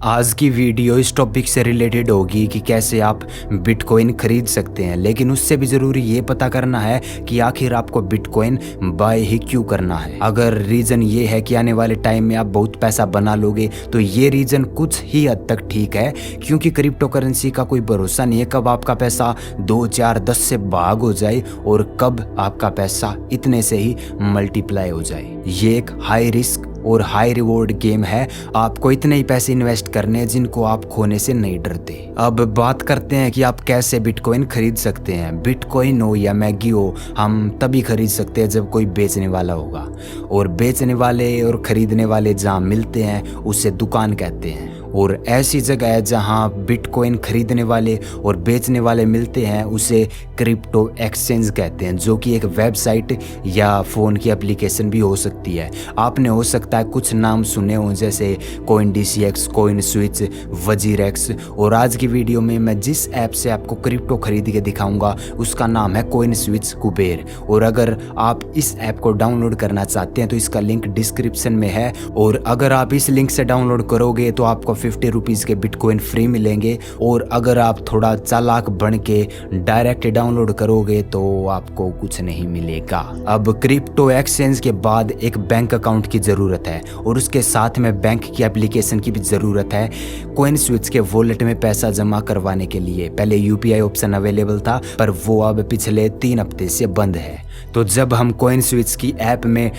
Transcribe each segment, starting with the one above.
आज की वीडियो इस टॉपिक से रिलेटेड होगी कि कैसे आप बिटकॉइन खरीद सकते हैं, लेकिन उससे भी ज़रूरी ये पता करना है कि आखिर आपको बिटकॉइन बाय ही क्यों करना है। अगर रीज़न ये है कि आने वाले टाइम में आप बहुत पैसा बना लोगे तो ये रीज़न कुछ ही हद तक ठीक है, क्योंकि क्रिप्टो करेंसी का कोई भरोसा नहीं है कब आपका पैसा 2, 4, 10 से भाग हो जाए और कब आपका पैसा इतने से ही मल्टीप्लाई हो जाए। ये एक हाई रिस्क और हाई रिवॉर्ड गेम है। आपको इतने ही पैसे इन्वेस्ट करने हैं जिनको आप खोने से नहीं डरते। अब बात करते हैं कि आप कैसे बिटकॉइन खरीद सकते हैं। बिटकॉइन हो या मैगी हो, हम तभी खरीद सकते हैं जब कोई बेचने वाला होगा, और बेचने वाले और खरीदने वाले जहाँ मिलते हैं उसे दुकान कहते हैं। और ऐसी जगह है जहाँ बिटकॉइन खरीदने वाले और बेचने वाले मिलते हैं उसे क्रिप्टो एक्सचेंज कहते हैं, जो कि एक वेबसाइट या फ़ोन की एप्लीकेशन भी हो सकती है। आपने हो सकता है कुछ नाम सुने हों, जैसे CoinDCX, CoinSwitch, WazirX। और आज की वीडियो में मैं जिस ऐप से आपको क्रिप्टो खरीद के दिखाऊंगा उसका नाम है CoinSwitch कुबेर। और अगर आप इस ऐप को डाउनलोड करना चाहते हैं तो इसका लिंक डिस्क्रिप्शन में है, और अगर आप इस लिंक से डाउनलोड करोगे तो आपको 50 रुपीज़ के बिटकॉइन फ्री मिलेंगे। और अगर आप थोड़ा चालाक बन के डायरेक्ट डाउनलोड करोगे तो आपको कुछ नहीं मिलेगा। अब क्रिप्टो एक्सचेंज के बाद एक बैंक अकाउंट की ज़रूरत है और उसके साथ में बैंक की एप्लीकेशन की भी ज़रूरत है। CoinSwitch के वॉलेट में पैसा जमा करवाने के लिए पहले UPI ऑप्शन अवेलेबल था, पर वो अब पिछले 3 हफ्ते से बंद है। तो जब हम CoinSwitch की ऐप में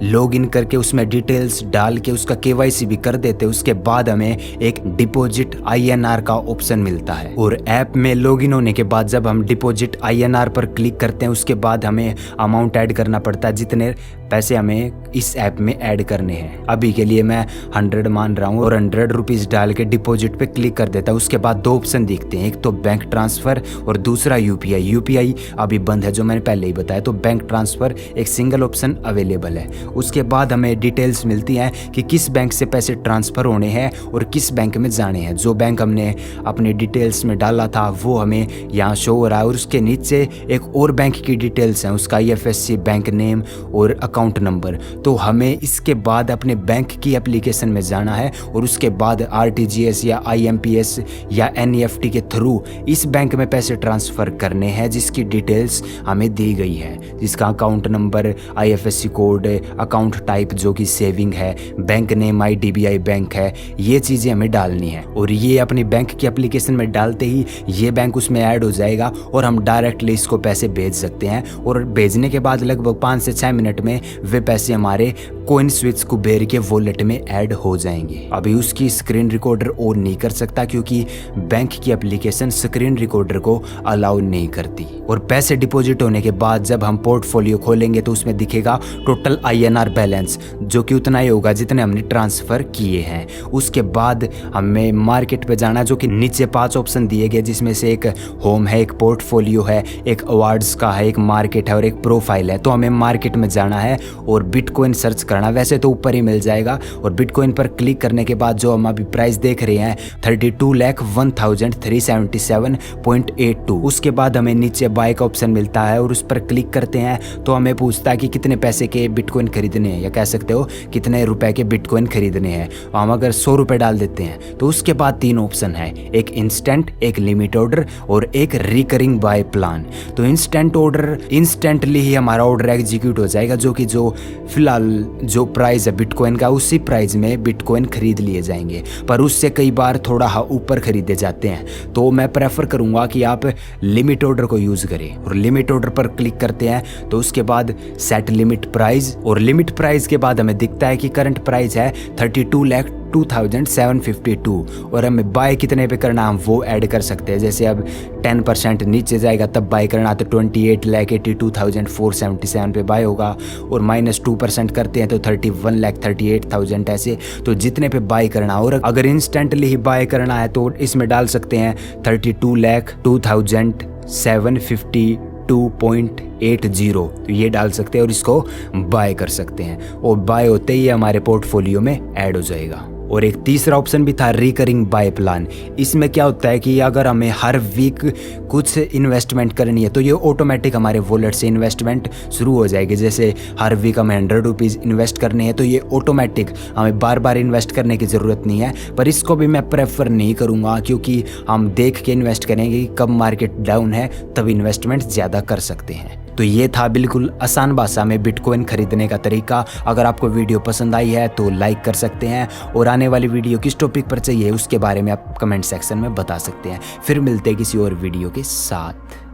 लॉगिन करके उसमें डिटेल्स डाल के उसका KYC भी कर देते, उसके बाद हमें एक डिपॉजिट INR का ऑप्शन मिलता है। और ऐप में लॉगिन होने के बाद जब हम डिपॉजिट INR पर क्लिक करते हैं उसके बाद हमें अमाउंट ऐड करना पड़ता है, जितने पैसे हमें इस ऐप में ऐड करने हैं। अभी के लिए मैं 100 मान रहा हूँ और 100 रुपीज़ डाल के डिपॉजिट पे क्लिक कर देता हूँ। उसके बाद 2 ऑप्शन दिखते हैं, एक तो बैंक ट्रांसफ़र और दूसरा UPI अभी बंद है, जो मैंने पहले ही बताया। तो बैंक ट्रांसफ़र एक सिंगल ऑप्शन अवेलेबल है। उसके बाद हमें डिटेल्स मिलती हैं कि किस बैंक से पैसे ट्रांसफ़र होने हैं और किस बैंक में जाने हैं। जो बैंक हमने अपने डिटेल्स में डाला था वो हमें यहाँ शो हो रहा है, और उसके नीचे एक और बैंक की डिटेल्स हैं, उसका IFSC बैंक नेम और अकाउंट नंबर। तो हमें इसके बाद अपने बैंक की एप्लीकेशन में जाना है और उसके बाद RTGS या IMPS या NEFT के थ्रू इस बैंक में पैसे ट्रांसफ़र करने हैं जिसकी डिटेल्स हमें दी गई है, जिसका account number, IFSC code, account type जो कि सेविंग है, बैंक नेम IDBI बैंक है, ये चीज़ें हमें डालनी है। और ये अपनी बैंक की एप्लीकेशन में डालते ही ये बैंक उसमें ऐड हो जाएगा और हम डायरेक्टली इसको पैसे भेज सकते हैं। और भेजने के बाद लगभग 5 से 6 मिनट में वे पैसे हमारे CoinSwitch कुबेर के वॉलेट में ऐड हो जाएंगे। अभी उसकी स्क्रीन रिकॉर्डर ऑन नहीं कर सकता क्योंकि बैंक की एप्लीकेशन स्क्रीन रिकॉर्डर को अलाउ नहीं करती। और पैसे डिपॉजिट होने के बाद जब हम पोर्टफोलियो खोलेंगे तो उसमें दिखेगा टोटल INR बैलेंस, जो कि उतना ही होगा जितने हमने ट्रांसफ़र किए हैं। उसके बाद हमें मार्केट पे जाना, जो कि नीचे 5 ऑप्शन दिए गए, जिसमें से एक होम है, एक पोर्टफोलियो है, एक अवार्ड्स का है, एक मार्केट है और एक प्रोफाइल है। तो हमें मार्केट में जाना है और बिटकॉइन सर्च करना। वैसे तो ऊपर ही मिल जाएगा, और बिटकॉइन पर क्लिक करने के बाद जो हम अभी प्राइस देख रहे हैं 32,01,377.82। उसके बाद हमें नीचे बाय का ऑप्शन मिलता है और उस पर क्लिक करते हैं तो हमें पूछता है कि कितने पैसे के बिटकॉइन खरीदने हैं, या कह सकते हो कितने रुपए के बिटकॉइन खरीदने हैं। हम अगर 100 रुपए डाल देते हैं तो उसके बाद 3 ऑप्शन है, एक इंस्टेंट, एक लिमिट ऑर्डर और एक रिकरिंग बाय प्लान। तो इंस्टेंट ऑर्डर, इंस्टेंटली ही हमारा ऑर्डर एग्जीक्यूट हो जाएगा, जो कि जो फिलहाल जो प्राइस है बिटकॉइन का उसी प्राइस में बिटकॉइन खरीद लिए जाएंगे, पर उससे कई बार थोड़ा ऊपर खरीदे जाते हैं। तो मैं प्रेफर करूंगा कि आप लिमिट ऑर्डर को यूज़ करें। और लिमिट ऑर्डर पर क्लिक करते हैं तो उसके बाद सेट लिमिट प्राइस, और लिमिट प्राइस के बाद हमें दिखता है कि करंट प्राइस है 32,02,752, और हमें बाय कितने पे करना हम वो ऐड कर सकते हैं। जैसे अब 10% नीचे जाएगा तब बाय करना, तो 28,82,477 पे बाय होगा, और -2% करते हैं तो 31,38,000 ऐसे। तो जितने पे बाय करना, और अगर इंस्टेंटली ही बाय करना है तो इसमें डाल सकते हैं 32,02,752.80। तो ये डाल सकते हैं और इसको बाय कर सकते हैं, और बाय होते ही हमारे पोर्टफोलियो में ऐड हो जाएगा। और एक तीसरा ऑप्शन भी था रिकरिंग बाय प्लान। इसमें क्या होता है कि अगर हमें हर वीक कुछ इन्वेस्टमेंट करनी है तो ये ऑटोमेटिक हमारे वॉलेट से इन्वेस्टमेंट शुरू हो जाएगी। जैसे हर वीक हमें 100 रुपीज़ इन्वेस्ट करने हैं तो ये ऑटोमेटिक हमें बार बार इन्वेस्ट करने की ज़रूरत नहीं है। पर इसको भी मैं प्रेफर नहीं करूँगा, क्योंकि हम देख के इन्वेस्ट करेंगे कि कब मार्केट डाउन है तब इन्वेस्टमेंट ज़्यादा कर सकते हैं। तो ये था बिल्कुल आसान भाषा में बिटकॉइन खरीदने का तरीका। अगर आपको वीडियो पसंद आई है तो लाइक कर सकते हैं, और आने वाली वीडियो किस टॉपिक पर चाहिए उसके बारे में आप कमेंट सेक्शन में बता सकते हैं। फिर मिलते हैं किसी और वीडियो के साथ।